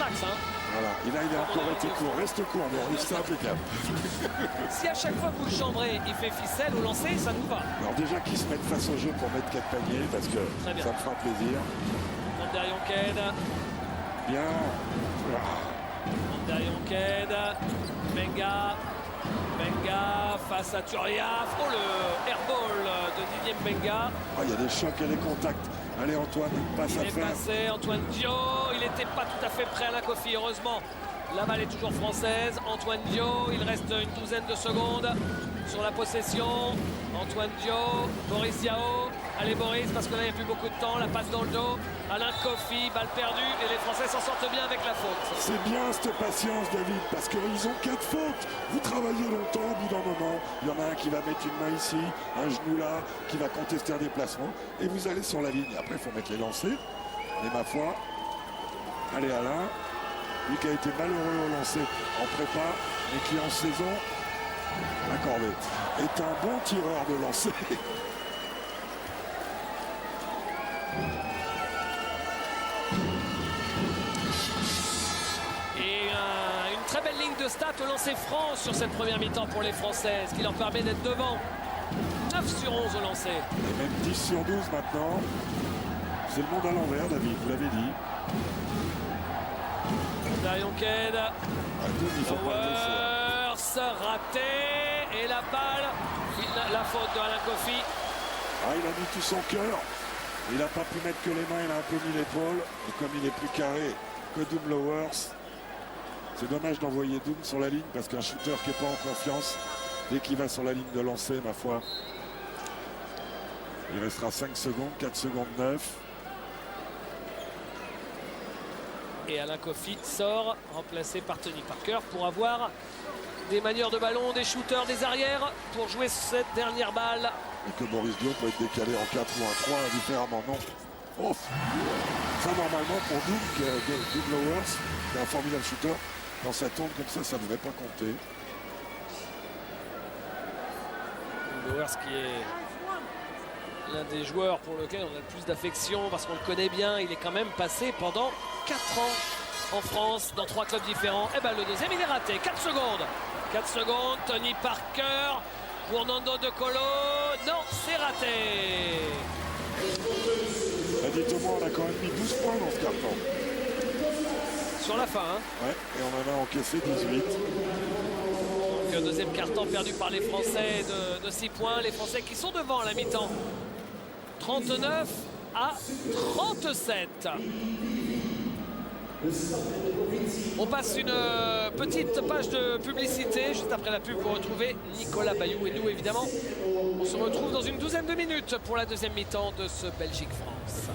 axe. Hein. Voilà. Il a encore été court. Reste court, Boris. C'est impeccable. Si à chaque fois que vous le chambrez, il fait ficelle au lancer, ça nous va. Alors déjà qu'ils se mettent face au jeu pour mettre 4 paniers parce que Très bien. ça me fera plaisir. Van der Jonquet, Bien. Van der Jonquet, Mbenga face à Turiaf. Oh, le airball de Didier Mbenga. Ah, il y a des chocs et des contacts. Allez Antoine, une passe Il à est faire. passé, Antoine Dio. Il n'était pas tout à fait prêt à la Kofi, heureusement. La balle est toujours française. Antoine Dio, il reste une douzaine de secondes sur la possession. Antoine Dio, Boris Diaw. Allez Boris, parce que là il n'y a plus beaucoup de temps. La passe dans le dos. Alain Kofi, balle perdue. Et les Français s'en sortent bien avec la faute. C'est bien cette patience, David, parce qu'ils ont 4 fautes. Vous travaillez longtemps, au bout d'un moment, il y en a un qui va mettre une main ici, un genou là, qui va contester un déplacement, et vous allez sur la ligne. Après, il faut mettre les lancers. Et ma foi, allez Alain, lui qui a été malheureux au lancer en prépa, et qui en saison, accordé, est un bon tireur de lancer. Une très belle ligne de stats au lancer franc sur cette première mi-temps pour les Français, ce qui leur permet d'être devant. 9 sur 11 au lancer. Et même 10 sur 12 maintenant. C'est le monde à l'envers, David, vous l'avez dit. Van der Jonquet, À 12, il faut pas le laisser. Bowers, raté. Et la balle, la faute de Alain Kofi. Ah, il a mis tout son cœur. Il n'a pas pu mettre que les mains, il a un peu mis l'épaule. Et comme il est plus carré que Doom Lowers, c'est dommage d'envoyer Doom sur la ligne parce qu'un shooter qui n'est pas en confiance, dès qu'il va sur la ligne de lancer, ma foi, il restera 5 secondes, 4 secondes 9. Et Alain Kofi sort, remplacé par Tony Parker, pour avoir des manieurs de ballon, des shooters, des arrières, pour jouer cette dernière balle. Et que Boris Diaw peut être décalé en 4 ou en 3 indifféremment. Non. Oh. Ça, normalement, pour Doom, Doom Lowers, qui est un formidable shooter, quand ça tourne comme ça ne devrait pas compter. Bowers qui est l'un des joueurs pour lequel on a le plus d'affection parce qu'on le connaît bien. Il est quand même passé pendant 4 ans en France dans 3 clubs différents. Et bien le deuxième il est raté. 4 secondes. 4 secondes. Tony Parker pour Nando De Colo. Non, c'est raté. Dites-moi, on a quand même mis 12 points dans ce carton. Sur la fin. Hein. Ouais, et on en a encaissé 18. Donc, deuxième carton perdu par les Français de 6 points. Les Français qui sont devant à la mi-temps. 39 à 37. On passe une petite page de publicité. Juste après la pub, vous retrouvez Nicolas Bayoux et nous, évidemment. On se retrouve dans une douzaine de minutes pour la deuxième mi-temps de ce Belgique-France.